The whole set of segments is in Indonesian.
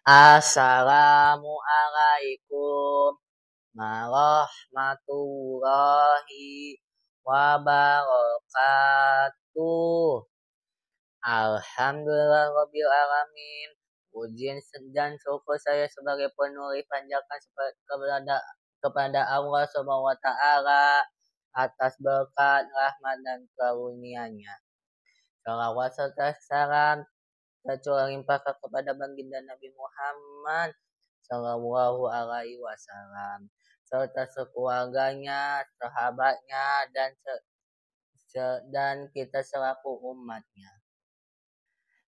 Assalamualaikum warahmatullahi wabarakatuh. Alhamdulillahirabbil alamin. Puji dan syukur saya sebagai penulis panjatkan kepada Allah Subhanahu wa taala atas berkat, rahmat dan karunia-Nya. Shalawat serta salam tercurah limpahkan kepada baginda Nabi Muhammad Sallallahu Alaihi Wasallam serta sekeluarganya, sahabatnya, dan kita selaku umatnya.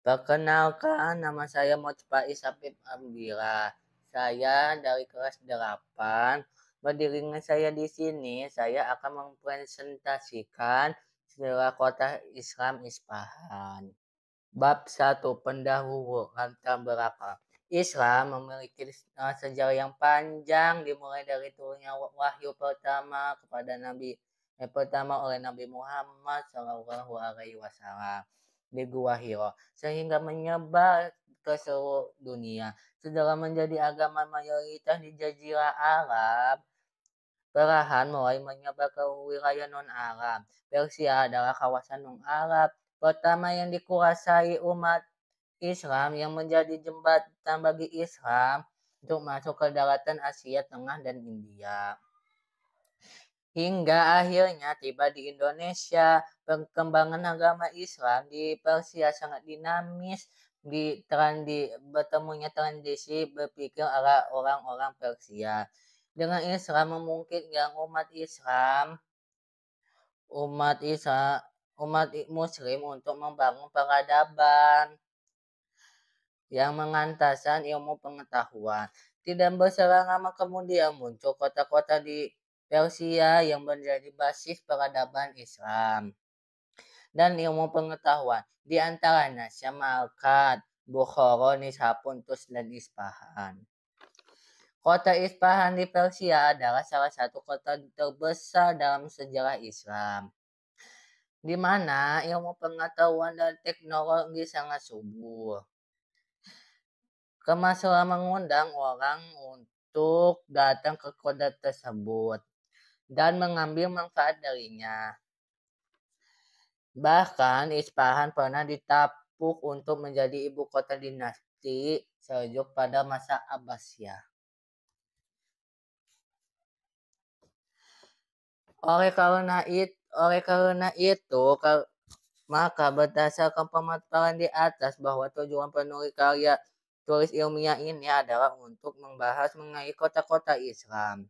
Perkenalkan, nama saya Mutfaiz Habib Abdillah. Saya dari kelas 8. Berdirinya saya di sini, saya akan mempresentasikan sejarah kota Islam Isfahan. Bab 1. Pendahulu latar belakang. Islam memiliki sejarah yang panjang dimulai dari turunnya wahyu pertama oleh Nabi Muhammad Shallallahu Alaihi Wasallam di Gua Hiro sehingga menyebar ke seluruh dunia. Setelah menjadi agama mayoritas di Jazirah Arab, perlahan mulai menyebar ke wilayah non-Arab. Persia adalah kawasan non-Arab pertama yang dikuasai umat Islam yang menjadi jembatan bagi Islam untuk masuk ke daratan Asia Tengah dan India. Hingga akhirnya tiba di Indonesia, perkembangan agama Islam di Persia sangat dinamis bertemunya tradisi berpikir ala orang-orang Persia. Dengan Islam memungkinkan umat Muslim untuk membangun peradaban yang mengantarkan ilmu pengetahuan. Tidak berselang lama kemudian muncul kota-kota di Persia yang menjadi basis peradaban Islam dan ilmu pengetahuan. Di antaranya Samarkand, Bukhara, Nisapur dan Isfahan. Kota Isfahan di Persia adalah salah satu kota terbesar dalam sejarah Islam, di mana ilmu pengetahuan dan teknologi sangat subur. Kemasyhuran mengundang orang untuk datang ke kota tersebut dan mengambil manfaat darinya. Bahkan Isfahan pernah ditapuk untuk menjadi ibu kota dinasti Seljuk pada masa Abbasiyah. Oleh karena itu, maka berdasarkan pemaparan di atas bahwa tujuan penulis karya tulis ilmiah ini adalah untuk membahas mengenai kota-kota Islam,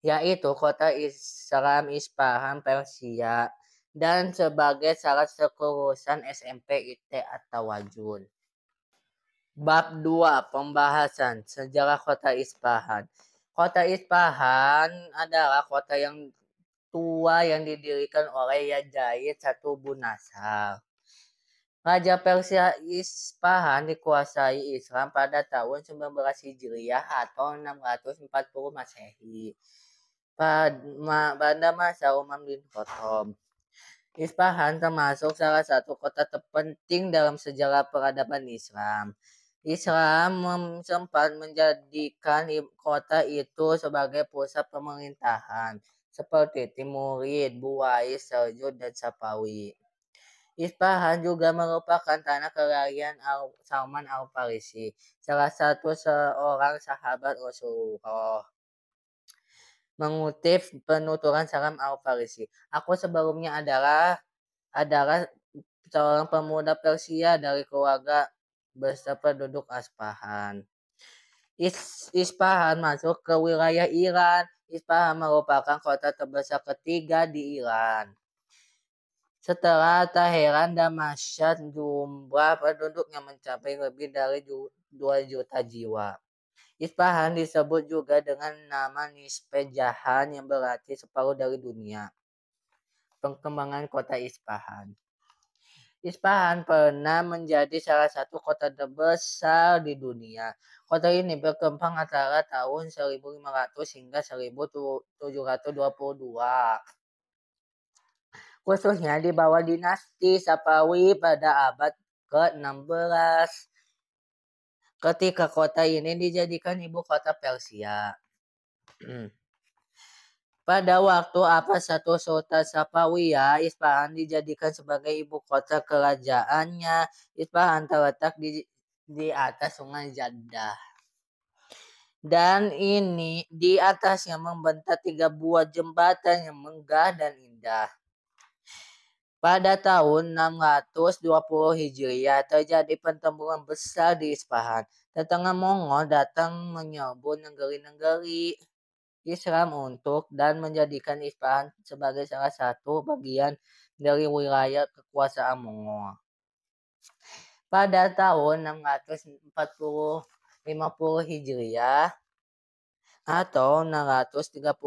yaitu kota Islam Isfahan Persia dan sebagai salah kelulusan SMP IT atau Wajun. Bab 2. Pembahasan sejarah kota Isfahan. Kota Isfahan adalah kota yang tua yang didirikan oleh Yazid I Bunasar. Raja Persia Isfahan dikuasai Islam pada tahun 19 Hijriah atau 640 Masehi pada masa Umar bin Khattab. Isfahan termasuk salah satu kota terpenting dalam sejarah peradaban Islam. Islam sempat menjadikan kota itu sebagai pusat pemerintahan seperti Timurid, Buwais, Seljuk, dan Safawi. Isfahan juga merupakan tanah kelahiran Salman Al-Farisi, salah satu seorang sahabat Rasulullah. Mengutip penuturan Salman Al-Farisi, aku sebelumnya adalah seorang pemuda Persia dari keluarga berpenduduk Isfahan. Isfahan masuk ke wilayah Iran. Isfahan merupakan kota terbesar ketiga di Iran. Setelah Teheran dan Mashhad, jumlah penduduknya mencapai lebih dari 2 juta jiwa. Isfahan disebut juga dengan nama Nispe Jahan yang berarti separuh dari dunia. Perkembangan kota Isfahan. Isfahan pernah menjadi salah satu kota terbesar di dunia. Kota ini berkembang antara tahun 1500 hingga 1722. Khususnya di bawah dinasti Safawi pada abad ke-16. ketika kota ini dijadikan ibu kota Persia. Pada waktu satu Sultan Safawiya, Isfahan dijadikan sebagai ibu kota kerajaannya. Isfahan terletak di atas Sungai Jaddah. Dan ini di atasnya membentang 3 buah jembatan yang megah dan indah. Pada tahun 620 Hijriah terjadi pertempuran besar di Isfahan. Datangnya Mongol datang menyerbu negeri-negeri Islam dan menjadikan Isfahan sebagai salah satu bagian dari wilayah kekuasaan Mongol. Pada tahun 650 Hijriah atau 638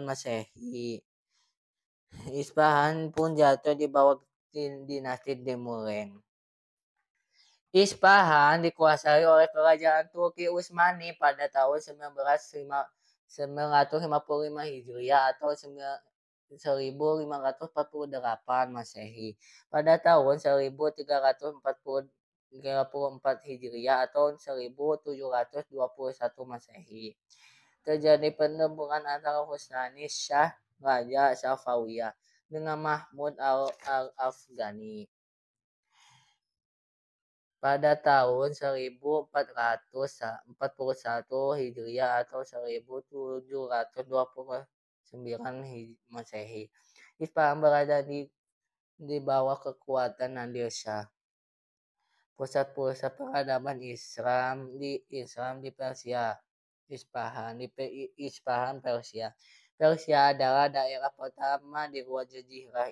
Masehi, Isfahan pun jatuh di bawah dinasti Timureng. Isfahan dikuasai oleh kerajaan Turki Utsmani pada tahun 955 Hijriah atau 1548 Masehi. Pada tahun 1334 Hijriah atau 1721 Masehi, terjadi pertempuran antara Husnani Shah Raja Safawiyah dengan Mahmud al-Afghani. Pada tahun 1441 Hijriah atau 1729 Masehi, Isfahan berada di bawah kekuatan Nadir Shah. Pusat-pusat peradaban Islam di Persia. Isfahan Persia. Persia adalah daerah pertama di luar Jazirah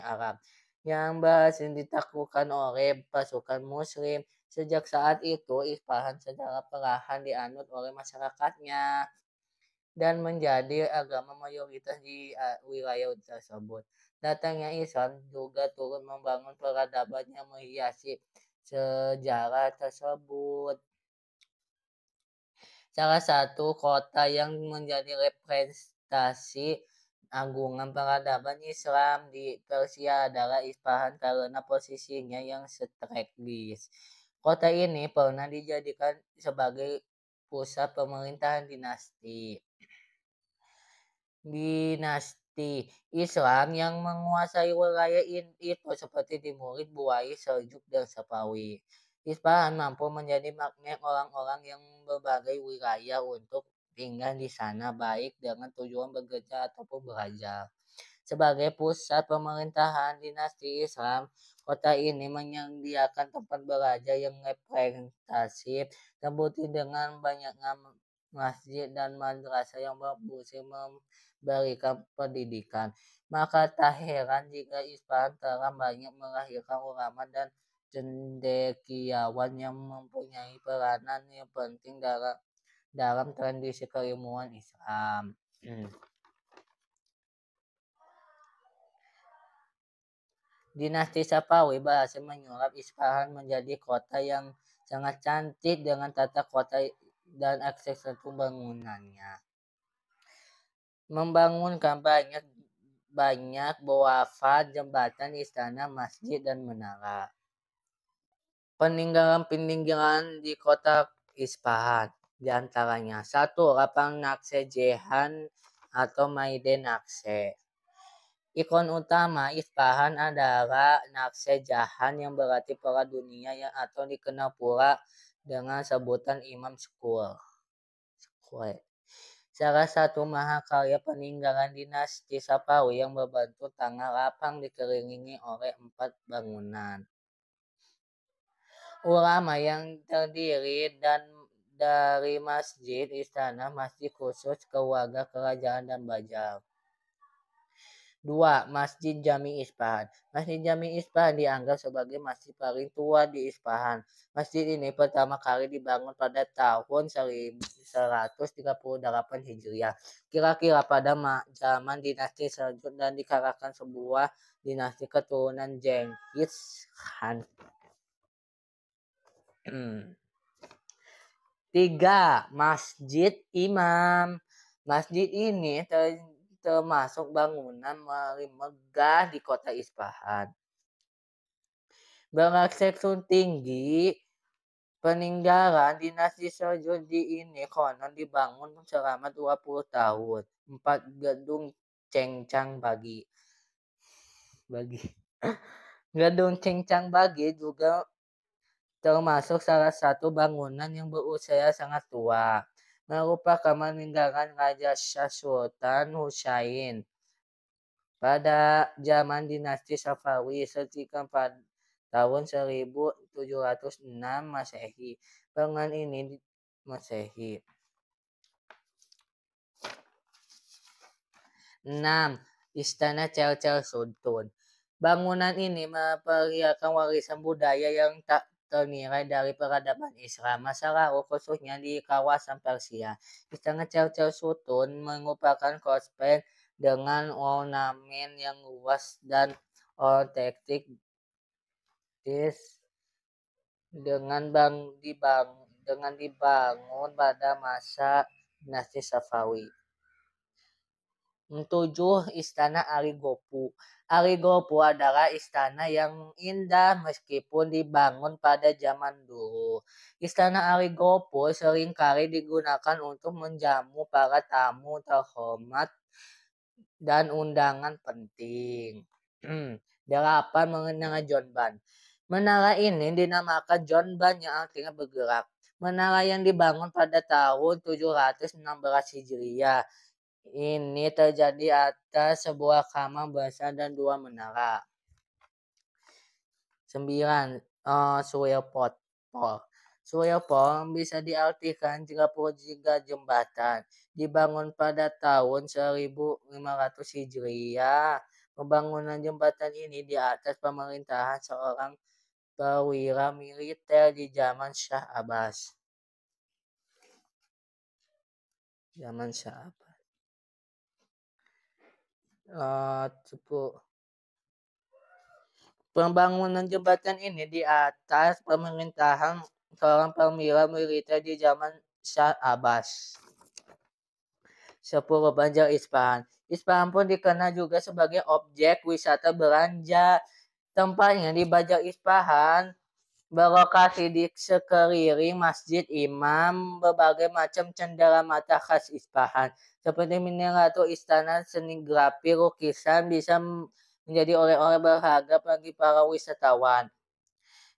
Arab yang berhasil ditaklukkan oleh pasukan Muslim. Sejak saat itu, Isfahan secara perlahan dianut oleh masyarakatnya dan menjadi agama mayoritas di wilayah tersebut. Datangnya Islam juga turut membangun peradaban yang menghiasi sejarah tersebut. Salah satu kota yang menjadi representasi agungan peradaban Islam di Persia adalah Isfahan karena posisinya yang strategis. Kota ini pernah dijadikan sebagai pusat pemerintahan dinasti Islam yang menguasai wilayah itu seperti Timurid, Buwayi, Seljuk, dan Safawi. Isfahan mampu menjadi magnet orang-orang yang berbagai wilayah untuk tinggal di sana, baik dengan tujuan bekerja ataupun belajar. Sebagai pusat pemerintahan dinasti Islam, kota ini menyediakan tempat belajar yang representatif, terbukti dengan banyaknya masjid dan madrasah yang berfungsi memberikan pendidikan. Maka tak heran jika Isfahan telah banyak melahirkan ulama dan cendekiawan yang mempunyai peranan yang penting dalam tradisi keilmuan Islam. Dinasti Safawi berhasil menyulap Isfahan menjadi kota yang sangat cantik dengan tata kota dan arsitektur bangunannya. Membangunkan banyak bawafat, jembatan, istana, masjid, dan menara. Peninggalan di kota Isfahan, di antaranya 1. Lapang Nakse Jehan atau Maiden Nakse. Ikon utama Isfahan adalah Nakse Jahan yang berarti perang dunia atau dikenal pula dengan sebutan Imam Square. Salah satu mahakarya peninggalan dinasti Safawi yang berbentuk tanah lapang dikelilingi oleh 4 bangunan. Ulama yang terdiri dari masjid, istana, masjid khusus, keluarga, kerajaan, dan bajar. 2. Masjid Jami Isfahan. Masjid Jami Isfahan dianggap sebagai masjid paling tua di Isfahan. Masjid ini pertama kali dibangun pada tahun 1138 Hijriah. Kira-kira pada zaman dinasti Seljuk dan dikarenakan sebuah dinasti keturunan Genghis Khan. 3. Masjid Imam. Masjid ini termasuk bangunan paling megah di kota Isfahan. Berarsitektur tinggi, peninggalan dinasti Sejoji ini konon dibangun selama 20 tahun. 4 gedung cencang bagi. Gedung cencang bagi juga termasuk salah satu bangunan yang berusia sangat tua, merupakan peninggalan Raja Shah Sultan Husain pada zaman dinasti Safawi sekitar pada tahun 1706 Masehi. Bangunan ini Masehi. 6. Istana Cel-Cel Sultan. Bangunan ini memperlihatkan warisan budaya yang tak ternilai dari peradaban Islam masa lalu, khususnya di kawasan Persia. Istana Cel-Cel Sultan merupakan kompleks dengan ornamen yang luas dan otentik dengan dibangun pada masa dinasti Safawi. 7. Istana Arigopu. Arigopu adalah istana yang indah meskipun dibangun pada zaman dulu. Istana Arigopu seringkali digunakan untuk menjamu para tamu terhormat dan undangan penting. 8. Menara Jonban. Menara ini dinamakan Jonban yang artinya bergerak. Menara yang dibangun pada tahun 716 Hijriah ini terjadi atas sebuah kamar besar dan 2 menara. 9. Swillport. Swillport bisa diartikan 33 jembatan. Dibangun pada tahun 1500 Hijriah. Pembangunan jembatan ini di atas pemerintahan seorang perwira militer di zaman Shah Abbas. Pembangunan jembatan ini di atas pemerintahan seorang perwira militer di zaman Shah Abbas. 10. Banjar Isfahan. Isfahan pun dikenal juga sebagai objek wisata belanja. Tempatnya di Banjar Isfahan berlokasi di sekeliling Masjid Imam, berbagai macam cendera mata khas Isfahan seperti minareto istana, seni grafik, lukisan bisa menjadi oleh-oleh berharga bagi para wisatawan.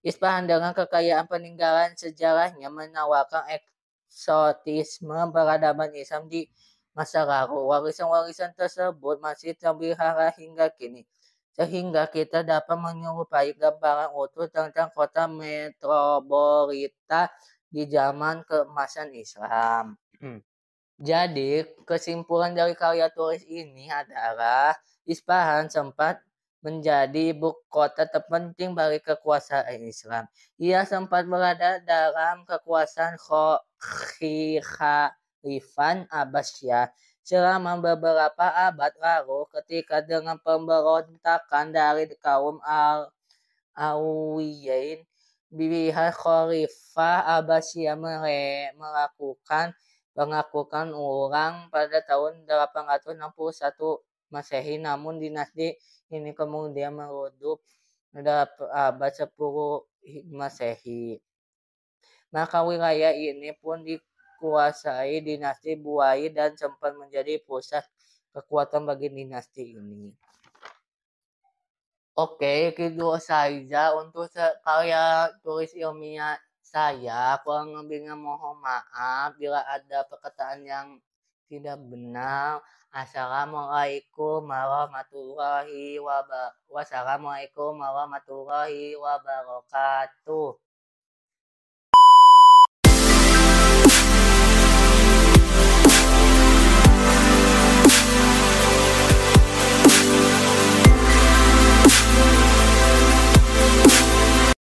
Isfahan dengan kekayaan peninggalan sejarahnya menawarkan eksotisme peradaban Islam di masa lalu. Warisan-warisan tersebut masih terpelihara hingga kini, sehingga kita dapat menyerupai gambaran utuh tentang kota metropolita di zaman keemasan Islam. Jadi, kesimpulan dari karya tulis ini adalah Isfahan sempat menjadi ibu kota terpenting bagi kekuasaan Islam. Ia sempat berada dalam kekuasaan Khalifah Abbasiyah selama beberapa abad lalu, ketika dengan pemberontakan dari kaum Al-Umayyain, pihak Khalifah Abbasiyah mengakukan ulang pada tahun 861 Masehi, namun dinasti ini kemudian meredup pada abad 10 Masehi. Maka wilayah ini pun dikuasai dinasti Buayi dan sempat menjadi pusat kekuatan bagi dinasti ini. Oke, itu saja untuk karya tulis ilmiah saya. Kurang lebihnya mohon maaf bila ada perkataan yang tidak benar. Wassalamualaikum warahmatullahi wabarakatuh.